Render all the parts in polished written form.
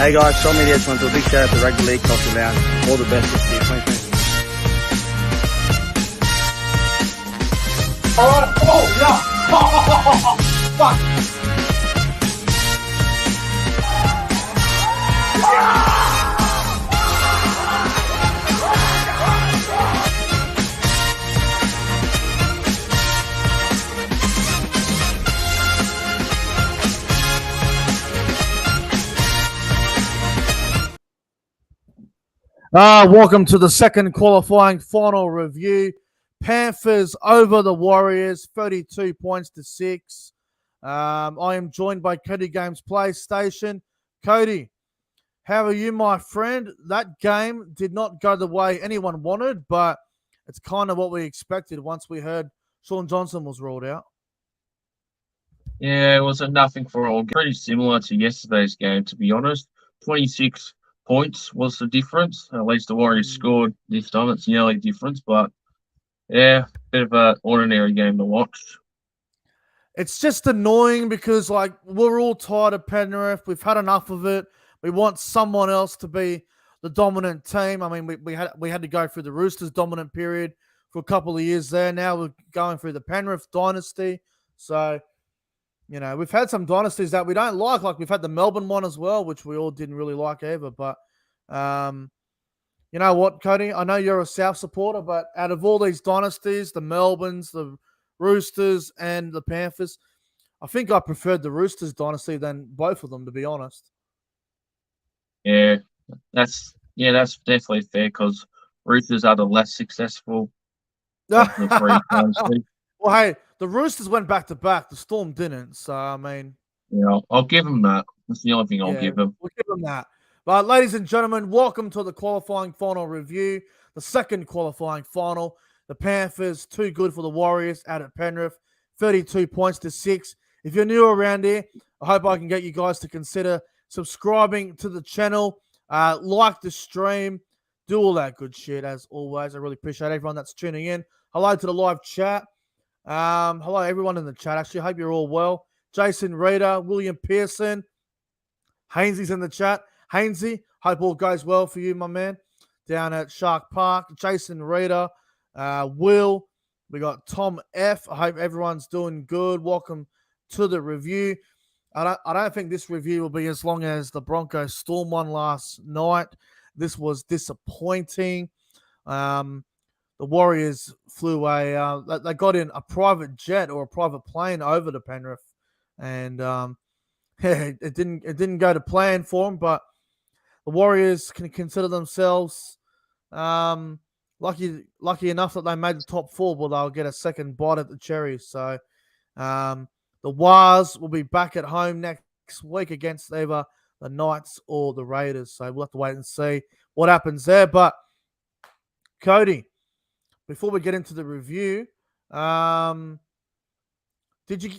Hey guys, Sean Media just want to do a big shout out to Rugby League Culture Lounge. All the best this year, 2020. Alright, oh, yeah! Fuck! Welcome to the second qualifying final review. Panthers over the Warriors, 32 points to 6. I am joined by Cody Games PlayStation. Cody, how are you, my friend? That game did not go the way anyone wanted, but it's kind of what we expected once we heard Shaun Johnson was ruled out. Yeah, it was a nothing for all. Pretty similar to yesterday's game, to be honest. 26 points was the difference. At least the Warriors scored this time. It's the only difference, but yeah, bit of an ordinary game to watch. It's just annoying because, like, we're all tired of Penrith. We've had enough of it. We want someone else to be the dominant team. I mean, we had to go through the Roosters' dominant period for a couple of years there. Now we're going through the Penrith dynasty. So, you know, we've had some dynasties that we don't like. Like, we've had the Melbourne one as well, which we all didn't really like either. But, you know what, Cody? I know you're a South supporter, but out of all these dynasties, the Melbournes, the Roosters, and the Panthers, I think I preferred the Roosters dynasty than both of them, to be honest. Yeah, that's definitely fair because Roosters are the less successful of the three dynasties. Well, hey, the Roosters went back to back. The Storm didn't. So, I mean, Yeah, I'll give them that. That's the only thing I'll give them. We'll give them that. But, ladies and gentlemen, welcome to the qualifying final review, the second qualifying final. The Panthers, too good for the Warriors out at Penrith, 32 points to 6. If you're new around here, I hope I can get you guys to consider subscribing to the channel, like the stream, do all that good shit as always. I really appreciate everyone that's tuning in. Hello to the live chat. Hello everyone in the chat. Actually, I hope you're all well. Jason Reader, William Pearson, Hainsey's in the chat. Hainsey, hope all goes well for you, my man, down at Shark Park. Jason Reader, Will, we got Tom F. I hope everyone's doing good. Welcome to the review. I don't think this review will be as long as the Broncos Storm one last night. This was disappointing. The Warriors flew they got in a private jet or a private plane over to Penrith, and it didn't go to plan for them. But the Warriors can consider themselves lucky enough that they made the top 4, but they'll get a second bite at the cherry. So the Wars will be back at home next week against either the Knights or the Raiders. So we'll have to wait and see what happens there. But Cody, before we get into the review, did you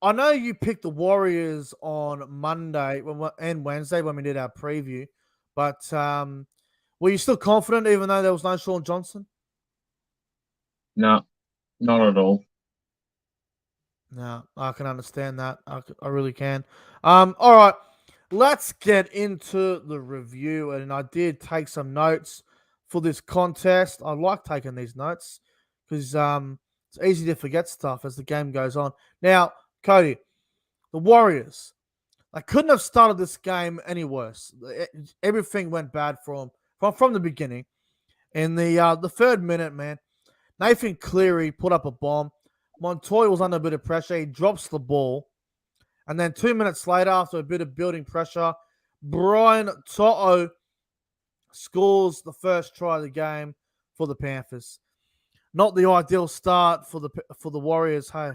I know you picked the Warriors on Monday and Wednesday when we did our preview, but were you still confident even though there was no Shaun Johnson? No, not at all. No, I can understand that. I really can. All right, let's get into the review. And I did take some notes for this contest. I like taking these notes because it's easy to forget stuff as the game goes on. Now, Cody, the Warriors, they couldn't have started this game any worse. Everything went bad for them from the beginning. In the third minute, man, Nathan Cleary put up a bomb. Montoya was under a bit of pressure. He drops the ball. And then 2 minutes later, after a bit of building pressure, Brian To'o scores the first try of the game for the Panthers. Not the ideal start for the Warriors, hey?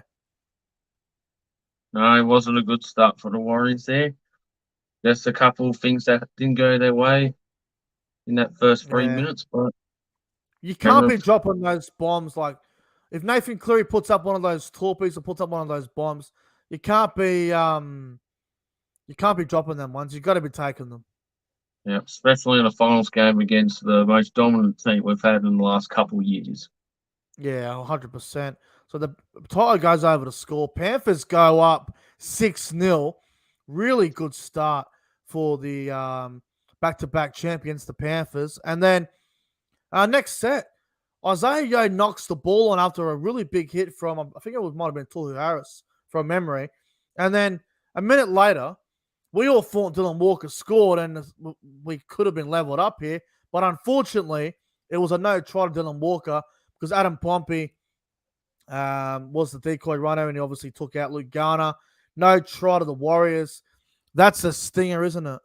No, it wasn't a good start for the Warriors there. There's a couple of things that didn't go their way in that first 3 minutes, but you can't be dropping those bombs. Like, if Nathan Cleary puts up one of those torpedoes or puts up one of those bombs, you can't be dropping them ones. You've got to be taking them. Yeah, especially in a finals game against the most dominant team we've had in the last couple of years. Yeah, 100%. So the Tiger goes over to score. Panthers go up 6-0. Really good start for the back-to-back champions, the Panthers. And then next set, Isaiah Yeo knocks the ball on after a really big hit from, I think might have been Tulu Harris from memory. And then a minute later, we all thought Dylan Walker scored and we could have been leveled up here. But unfortunately, it was a no try to Dylan Walker because Adam Pompey was the decoy runner and he obviously took out Luke Garner. No try to the Warriors. That's a stinger, isn't it?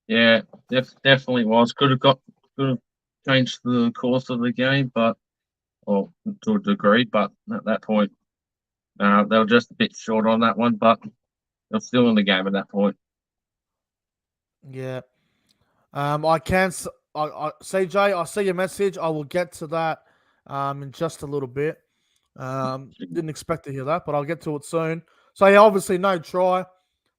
Yeah, definitely was. Could have changed the course of the game, but to a degree. But at that point, they were just a bit short on that one. But they're still in the game at that point. Yeah. I can. CJ, I see your message. I will get to that in just a little bit. Didn't expect to hear that, but I'll get to it soon. So yeah, obviously no try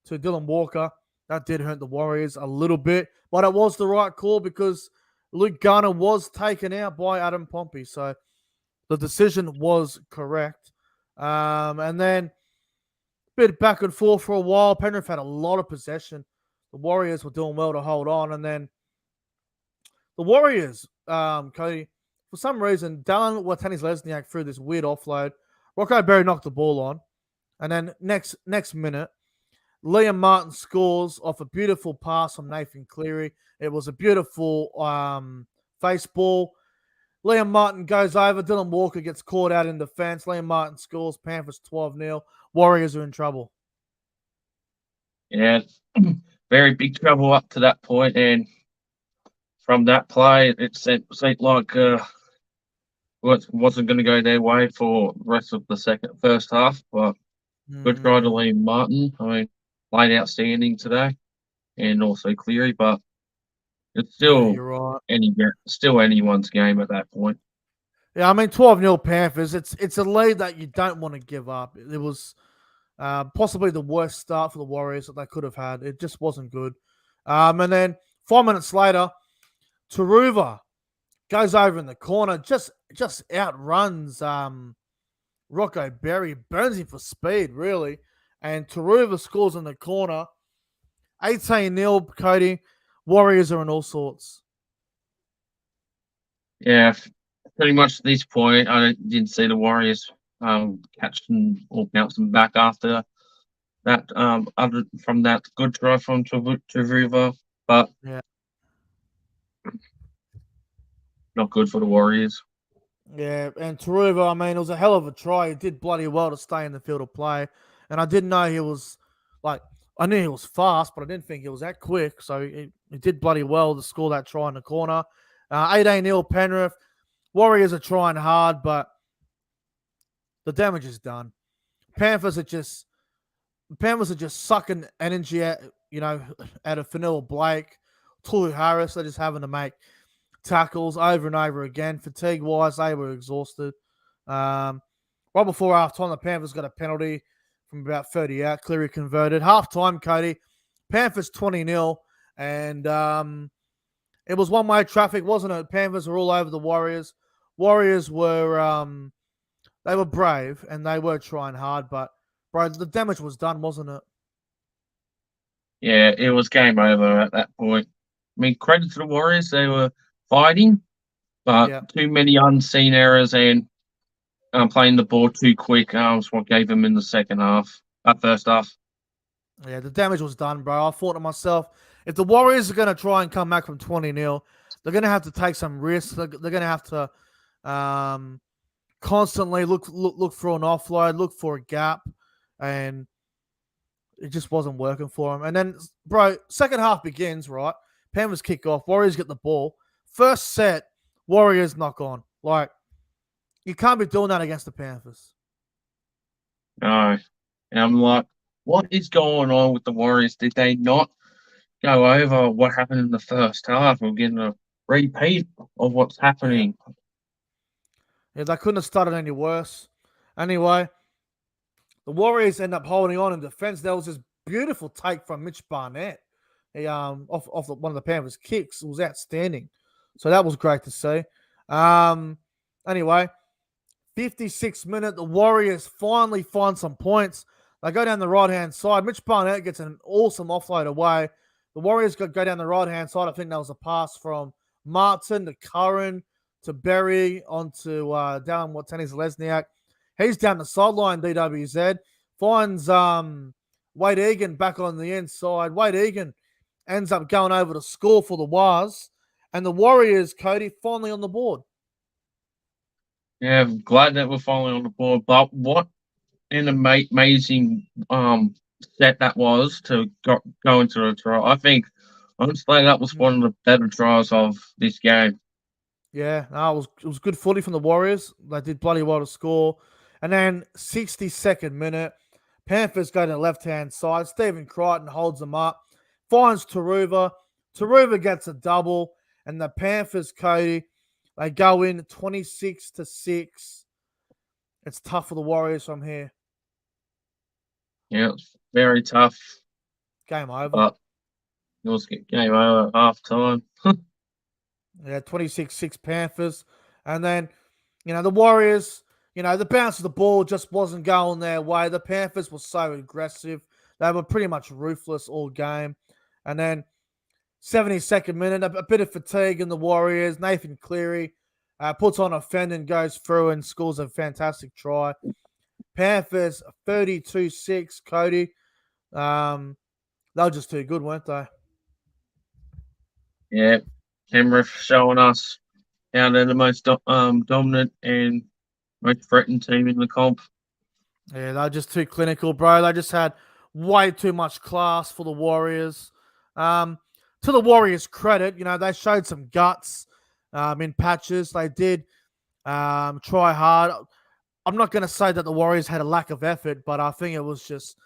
to Dylan Walker. That did hurt the Warriors a little bit, but it was the right call because Luke Garner was taken out by Adam Pompey. So the decision was correct. And then a bit back and forth for a while. Penrith had a lot of possession. The Warriors were doing well to hold on. And then the Warriors, Cody, for some reason, Dallin Watani-Lesniak threw this weird offload. Rocco Berry knocked the ball on. And then next minute, Liam Martin scores off a beautiful pass from Nathan Cleary. It was a beautiful face ball. Liam Martin goes over. Dylan Walker gets caught out in defense. Liam Martin scores. Panthers 12-0. Warriors are in trouble. Yeah, very big trouble up to that point, and from that play, it seemed like wasn't going to go their way for the rest of the first half. But good try to Liam Martin. I mean, played outstanding today, and also Cleary, but it's still you're right. still anyone's game at that point. Yeah, I mean 12-0 Panthers. It's a lead that you don't want to give up. It was possibly the worst start for the Warriors that they could have had. It just wasn't good. And then 5 minutes later, Taruva goes over in the corner, just outruns Rocco Berry, burns him for speed, really. And Taruva scores in the corner. 18-0, Cody. Warriors are in all sorts. Yeah, pretty much at this point, I didn't see the Warriors catching or bouncing back after that. From that good try from Taruva, but yeah, not good for the Warriors. Yeah, and Taruva, I mean, it was a hell of a try. He did bloody well to stay in the field of play. And I didn't know he was, I knew he was fast, but I didn't think he was that quick. So he did bloody well to score that try in the corner. 18-0 Penrith. Warriors are trying hard, but the damage is done. Panthers are just sucking energy out of Fanua Blake, Tulu Harris. They're just having to make tackles over and over again. Fatigue-wise, they were exhausted. Right before halftime, the Panthers got a penalty from about 30 out. Cleary converted. Halftime, Cody, Panthers 20-0. And it was one-way traffic, wasn't it? Panthers were all over the Warriors. Warriors were they were brave and they were trying hard, but bro, the damage was done, wasn't it? Yeah, it was game over at that point. I mean, credit to the Warriors, they were fighting, but too many unseen errors and playing the ball too quick was what gave them in the first half. Yeah, the damage was done, bro. I thought to myself, if the Warriors are going to try and come back from 20-0, they're going to have to take some risks. They're going to have to constantly look for an offload, look for a gap, and it just wasn't working for them. And then, bro, second half begins, right? Panthers kick off. Warriors get the ball. First set, Warriors knock on. Like, you can't be doing that against the Panthers. No. And I'm like, what is going on with the Warriors? Did they not go over what happened in the first half? We're getting a repeat of what's happening. Yeah, they couldn't have started any worse. Anyway, the Warriors end up holding on in defense. There was this beautiful take from Mitch Barnett. He off one of the Panthers' kicks. It was outstanding. So that was great to see. Anyway, 56th minute, the Warriors finally find some points. They go down the right-hand side. Mitch Barnett gets an awesome offload away. The Warriors go down the right-hand side. I think that was a pass from Martin to Curran to Berry onto down Tenny's Lesniak. He's down the sideline, DWZ. Finds Wade Egan back on the inside. Wade Egan ends up going over to score for the Wars. And the Warriors, Cody, finally on the board. Yeah, I'm glad that we're finally on the board. But what an amazing set that was to go into the try. I think, honestly, that was one of the better tries of this game. Yeah, no, it was good footy from the Warriors. They did bloody well to score. And then 62nd minute, Panthers go to the left-hand side. Stephen Crichton holds them up, finds Taruva. Taruva gets a double, and the Panthers, Cody, they go in 26-6. It's tough for the Warriors from here. Yeah, it's very tough. Game over. But it was game over at half time. Yeah, 26-6 Panthers. And then, the Warriors, the bounce of the ball just wasn't going their way. The Panthers were so aggressive. They were pretty much ruthless all game. And then 72nd minute, a bit of fatigue in the Warriors. Nathan Cleary puts on a fend and goes through and scores a fantastic try. Panthers 32-6, Cody. They were just too good, weren't they? Yeah, Penrith showing us how they're the most dominant and most threatened team in the comp. Yeah, they're just too clinical, bro. They just had way too much class for the Warriors. To the Warriors' credit, they showed some guts in patches. They did try hard. I'm not going to say that the Warriors had a lack of effort, but I think it was just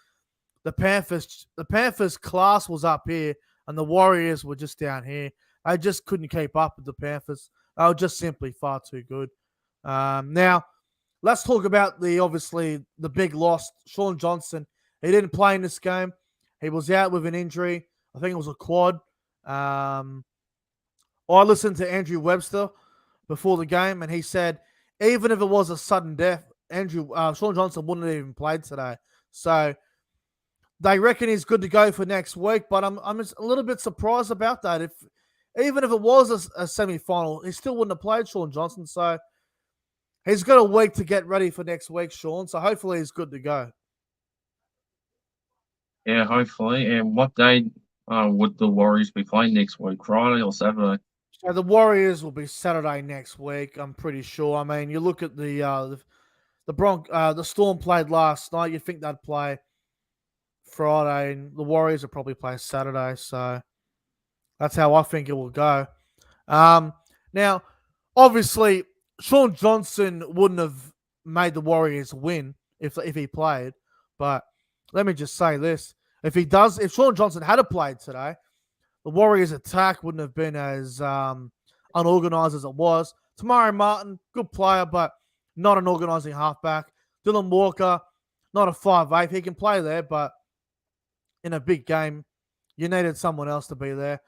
the Panthers. The Panthers' class was up here, and the Warriors were just down here. They just couldn't keep up with the Panthers. They were just simply far too good. Now, let's talk about the big loss. Sean Johnson. He didn't play in this game. He was out with an injury. I think it was a quad. I listened to Andrew Webster before the game, and he said even if it was a sudden death, Sean Johnson wouldn't have even played today. So they reckon he's good to go for next week, but I'm just a little bit surprised about that. Even if it was a semi-final, he still wouldn't have played, Sean Johnson. So he's got a week to get ready for next week, Sean. So hopefully he's good to go. Yeah, hopefully. And what day would the Warriors be playing next week? Friday or Saturday? So the Warriors will be Saturday next week, I'm pretty sure. I mean, you look at the Storm played last night. You'd think they'd play Friday, and the Warriors will probably play Saturday. So that's how I think it will go. Now, obviously, Sean Johnson wouldn't have made the Warriors win if he played. But let me just say this. If Sean Johnson had played today, the Warriors' attack wouldn't have been as unorganized as it was. Tamari Martin, good player, but not an organizing halfback. Dylan Walker, not a 5'8". He can play there, but in a big game, you needed someone else to be there.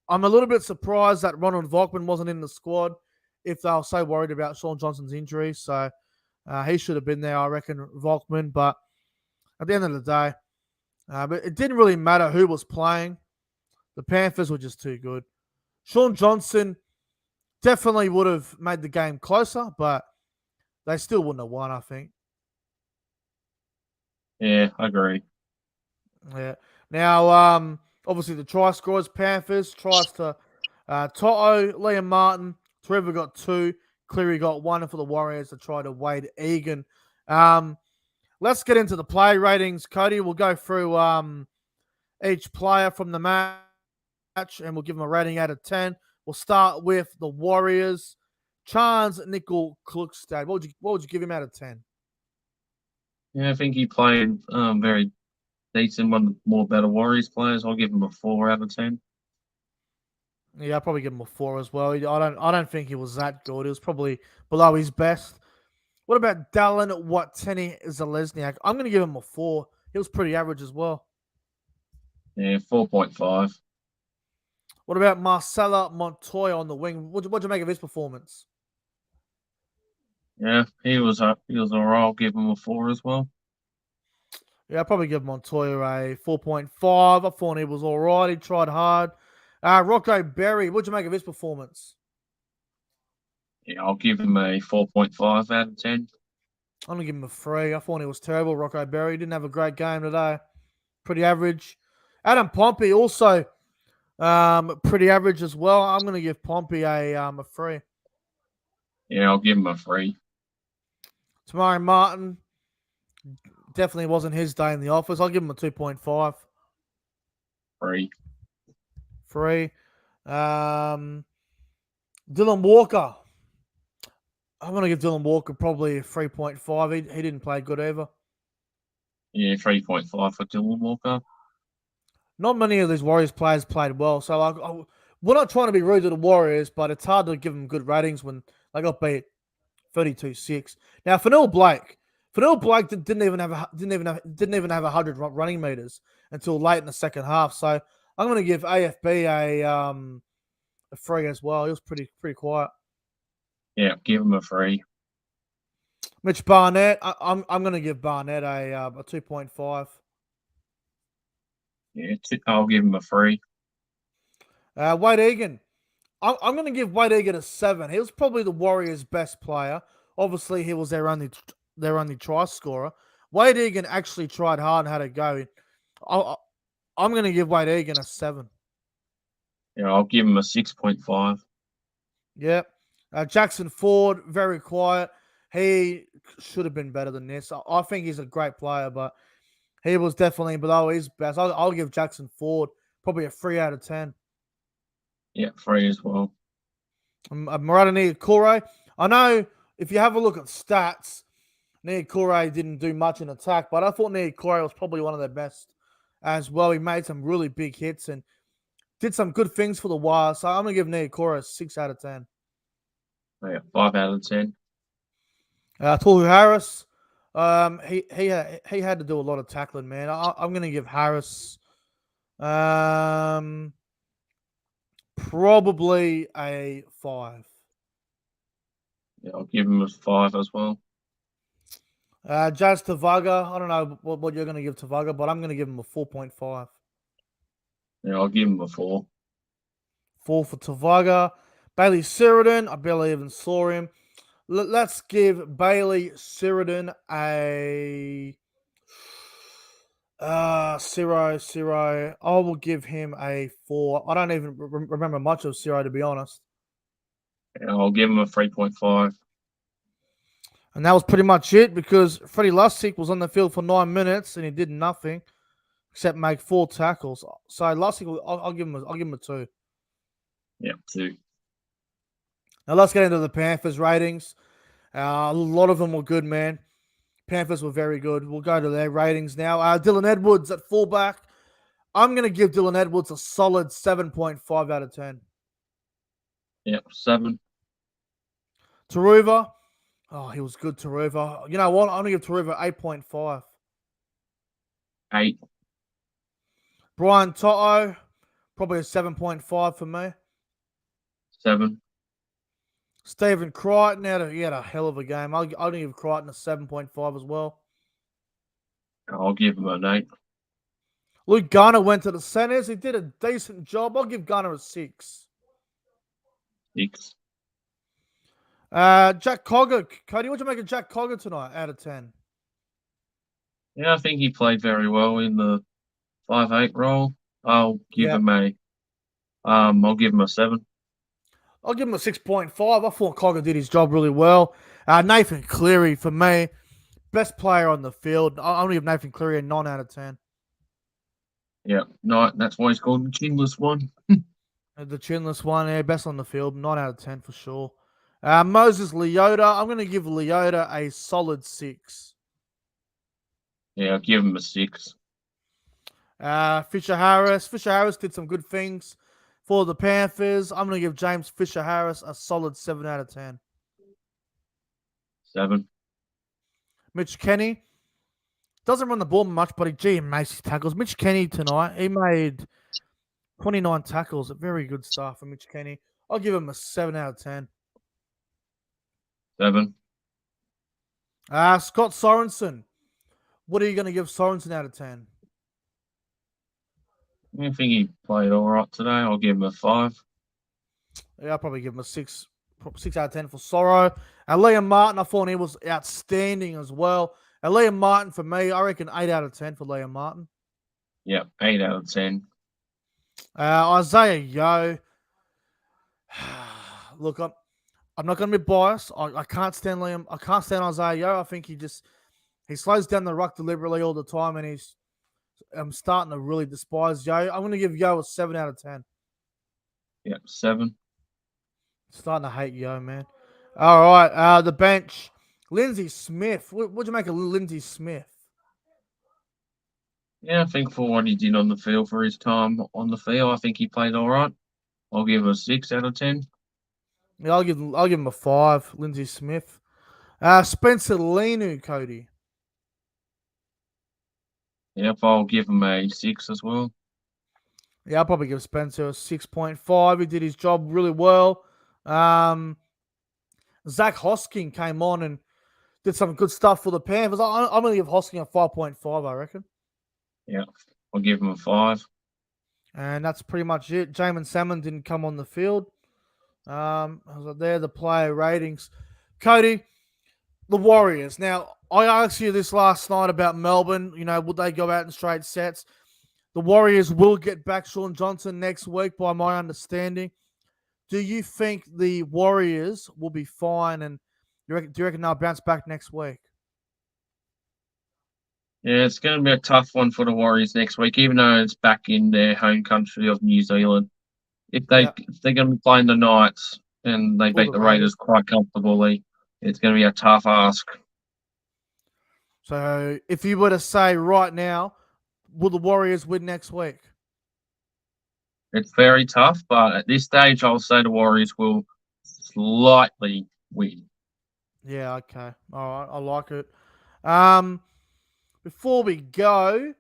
I'm a little bit surprised that Ronald Volkman wasn't in the squad if they were so worried about Sean Johnson's injury. So he should have been there, I reckon, Volkman. But at the end of the day, but it didn't really matter who was playing. The Panthers were just too good. Sean Johnson definitely would have made the game closer, but they still wouldn't have won, I think. Yeah, I agree. Yeah. Now, obviously, the try scorers, Panthers tries to Toto, Liam Martin. Trevor got 2. Cleary got 1. And for the Warriors, to try to Wade Egan. Let's get into the play ratings, Cody. We'll go through each player from the match, and we'll give them a rating out of 10. We'll start with the Warriors. Chance Nickel Klukstad. What would you give him out of 10? Yeah, I think he played very decent. One of the more better Warriors players. I'll give him a 4 out of 10. Yeah, I'll probably give him a 4 as well. I don't think he was that good. He was probably below his best. What about Dallin Watene-Zelezniak? I'm going to give him a 4. He was pretty average as well. Yeah, 4.5. What about Marcella Montoya on the wing? What'd you make of his performance? Yeah, he was all right. I'll give him a 4 as well. Yeah, I'll probably give Montoya a 4.5. I thought he was all right. He tried hard. Rocco Berry, what'd you make of his performance? Yeah, I'll give him a 4.5 out of 10. I'm going to give him a 3. I thought he was terrible, Rocco Berry. Didn't have a great game today. Pretty average. Adam Pompey also pretty average as well. I'm going to give Pompey a 3. Yeah, I'll give him a 3. Tamari Martin, definitely wasn't his day in the office. I'll give him a 2.5. 3. 3. Dylan Walker. I'm going to give Dylan Walker probably a 3.5. He didn't play good either. Yeah, 3.5 for Dylan Walker. Not many of these Warriors players played well. So we're not trying to be rude to the Warriors, but it's hard to give them good ratings when they got beat 32-6. Now, Fanil Blake didn't even have 100 running meters until late in the second half. So I'm going to give AFB a 3 as well. He was pretty quiet. Yeah, give him a 3. Mitch Barnett, I'm going to give Barnett a 2.5. Yeah, I'll give him a 3. Wade Egan, I'm going to give Wade Egan a 7. He was probably the Warriors' best player. Obviously, he was their only try scorer. Wade Egan actually tried hard and had a go. I'm going to give Wade Egan a 7. Yeah, I'll give him a 6.5. Yep. Jackson Ford, very quiet. He should have been better than this. I think he's a great player, but he was definitely below his best. I'll give Jackson Ford probably a 3 out of 10. Yeah, 3 as well. Murata Niokore. I know if you have a look at stats, Niokore didn't do much in attack, but I thought Niokore was probably one of their best as well. He made some really big hits and did some good things for the Wire. So I'm going to give Niokore a 6 out of 10. Yeah, 5 out of 10. Tohu Harris, he had to do a lot of tackling, man. I'm going to give Harris probably a 5. Yeah, I'll give him a 5 as well. Jazz Tavaga, I don't know what you're going to give Tavaga, but I'm going to give him a 4.5. Yeah, I'll give him a 4. 4 for Tavaga. Bailey Sheridan, I barely even saw him. Let's give Bailey Sheridan a Ciro. I will give him a 4. I don't even remember much of Ciro, to be honest. Yeah, I'll give him a 3.5. And that was pretty much it because Freddie Lussick was on the field for 9 minutes and he did nothing except make 4 tackles. So Lussick, I'll give him a 2. Yeah, 2. Now let's get into the Panthers ratings. A lot of them were good, man. Panthers were very good. We'll go to their ratings now. Dylan Edwards at fullback. I'm going to give Dylan Edwards a solid 7.5 out of 10. Yeah, 7. Taruva. Oh, he was good, Taruva. You know what? I'm going to give Taruva 8.5. 8. Brian Toto. Probably a 7.5 for me. 7. Stephen Crichton, he had a hell of a game. I'll give Crichton a 7.5 as well. I'll give him an 8. Luke Garner went to the centers. He did a decent job. I'll give Garner a 6. 6. Jack Cogger. Cody, what do you make of Jack Cogger tonight out of 10? Yeah, I think he played very well in the 5'8" role. I'll give him a 7. I'll give him a 6.5. I thought Cogger did his job really well. Nathan Cleary, for me, best player on the field. I'm going to give Nathan Cleary a 9 out of 10. Yeah, no, that's why he's called the chinless one. The chinless one, best on the field, 9 out of 10 for sure. Moses Leota, I'm going to give Leota a solid 6. Yeah, I'll give him a 6. Fisher Harris did some good things for the Panthers. I'm going to give James Fisher Harris a solid 7 out of 10. 7. Mitch Kenny doesn't run the ball much, but he makes his tackles. Mitch Kenny tonight, he made 29 tackles. Very good stuff for Mitch Kenny. I'll give him a 7 out of 10. 7. Scott Sorensen. What are you going to give Sorensen out of 10? I think he played all right today. I'll give him a 5. Yeah, I'll probably give him a 6 out of 10 for Sorrow. And Liam Martin, I thought he was outstanding as well. And Liam Martin, for me, I reckon 8 out of 10 for Liam Martin. Yep, 8 out of 10. Isaiah Yo. Look, I'm not going to be biased. I can't stand Liam. I can't stand Isaiah Yo. I think he slows down the ruck deliberately all the time, and I'm starting to really despise Yo. I'm going to give Yo a 7 out of 10. Yep, 7. Starting to hate Yo, man. All right, the bench. Lindsay Smith. What'd you make of Lindsay Smith? Yeah, I think for what he did on the field for his time on the field, I think he played all right. I'll give him a 6 out of 10. Yeah, I'll give him a 5. Lindsay Smith. Spencer Lenu, Cody. Yep, I'll give him a 6 as well. Yeah, I'll probably give Spencer a 6.5. He did his job really well. Zach Hosking came on and did some good stuff for the Panthers. I'm going to give Hosking a 5.5, I reckon. Yeah, I'll give him a 5. And that's pretty much it. Jamin Salmon didn't come on the field. They're the player ratings. Cody, the Warriors. Now, I asked you this last night about Melbourne. Would they go out in straight sets? The Warriors will get back Sean Johnson next week, by my understanding. Do you think the Warriors will be fine? And do you reckon they'll bounce back next week? Yeah, it's going to be a tough one for the Warriors next week, even though it's back in their home country of New Zealand. If they're going to be playing the Knights and they beat the Raiders quite comfortably, it's going to be a tough ask. So, if you were to say right now, will the Warriors win next week? It's very tough, but at this stage, I'll say the Warriors will slightly win. Yeah, okay. All right, I like it. Before we go,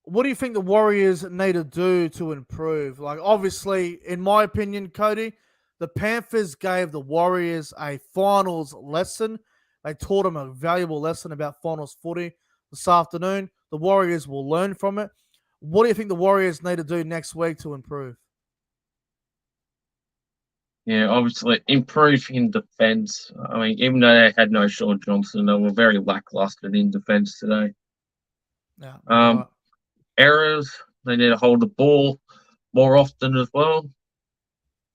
what do you think the Warriors need to do to improve? Like, obviously, in my opinion, Cody, the Panthers gave the Warriors a finals lesson. They taught them a valuable lesson about finals footy this afternoon. The Warriors will learn from it. What do you think the Warriors need to do next week to improve? Yeah, obviously improve in defence. I mean, even though they had no Sean Johnson, they were very lackluster in defence today. Yeah, right. Errors, they need to hold the ball more often as well.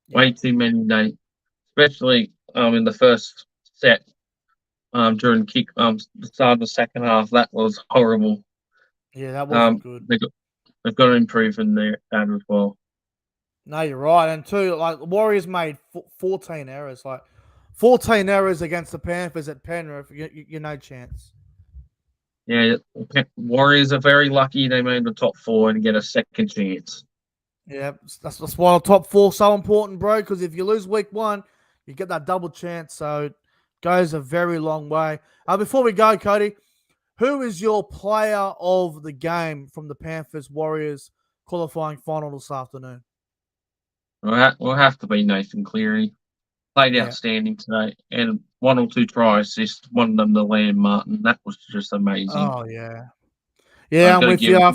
Yeah. Way too many, especially in the first set during the start of the second half. That was horrible. Yeah, that wasn't good. They've got to improve in that as well. No, you're right. And two, like, the Warriors made 14 errors. Like, 14 errors against the Panthers at Penrith. You're no chance. Yeah, Warriors are very lucky they made the top 4 and get a second chance. Yeah, that's why the top 4 so important, bro, because if you lose week 1, you get that double chance. So it goes a very long way. Before we go, Cody, who is your player of the game from the Panthers-Warriors qualifying final this afternoon? Will have to be Nathan Cleary. Played outstanding today, and 1 or 2 try assists. One of them, the Liam Martin. That was just amazing. Oh yeah. I'm with you. I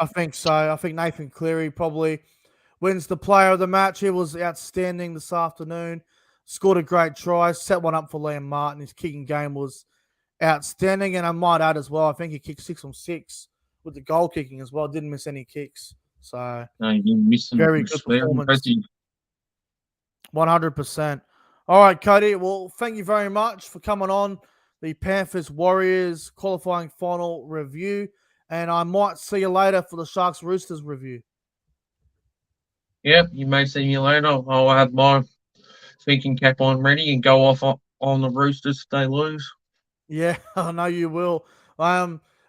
think so. I think Nathan Cleary probably wins the player of the match. He was outstanding this afternoon. Scored a great try. Set one up for Liam Martin. His kicking game was outstanding, and I might add as well, I think he kicked 6 from 6 with the goal kicking as well. Didn't miss any kicks. So very good performance. 100%. All right, Cody. Well, thank you very much for coming on the Panthers Warriors qualifying final review, and I might see you later for the Sharks Roosters review. Yep, you may see me later. I'll have my thinking cap on ready and go off on the Roosters if they lose. Yeah, I know you will.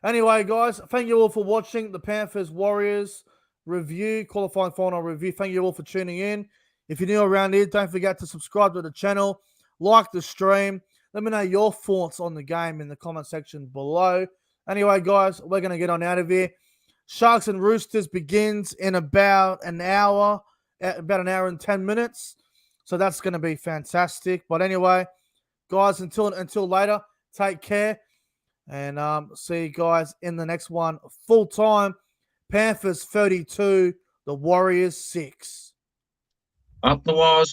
Anyway, guys, thank you all for watching the Panthers Warriors review, qualifying final review. Thank you all for tuning in. If you're new around here, don't forget to subscribe to the channel, like the stream. Let me know your thoughts on the game in the comment section below. Anyway, guys, we're going to get on out of here. Sharks and Roosters begins in about an hour and 10 minutes. So that's going to be fantastic. But anyway, guys, until later, take care. And see you guys in the next one. Full time. Panthers 32, the Warriors 6. Up the wires.